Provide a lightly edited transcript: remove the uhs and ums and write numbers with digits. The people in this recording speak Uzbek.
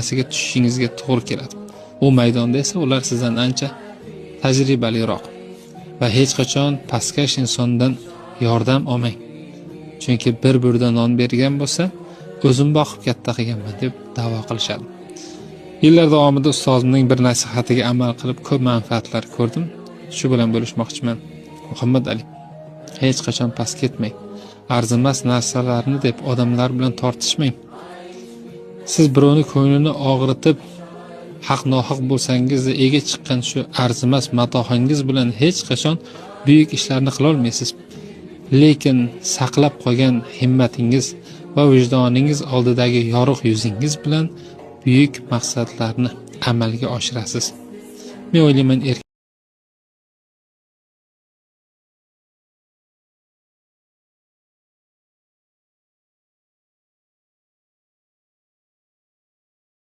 darajasiga tushishingizga to'g'ri keladi. U maydonda esa ular sizdan ancha tajribaliroq va hech qachon pastkash insondan yordam olmang. Chunki bir burda non bergan bo'lsa, o'zim boqib katta qilganman deb da'vo qilishadi. Yillar davomida ustozimning bir nasihatiga amal qilib ko'p manfaatlar ko'rdim. Shu bilan bo'lishmoqchiman. Muhammad Ali: hech qachon past ketmang. Arzimas narsalarni deb odamlar bilan tortishmang. Siz birovni ko'nglini og'ritib, haq-nohaq bo'lsangiz va ega chiqqan shu arzimas matohangiz bilan hech qachon buyuk ishlarni qila olmaysiz. Lekin saqlab qolgan himmatingiz va vijdoningiz oldidagi yorug' yuzingiz bilan buyuk maqsadlarni amalga oshirasiz. Men o'ylayman,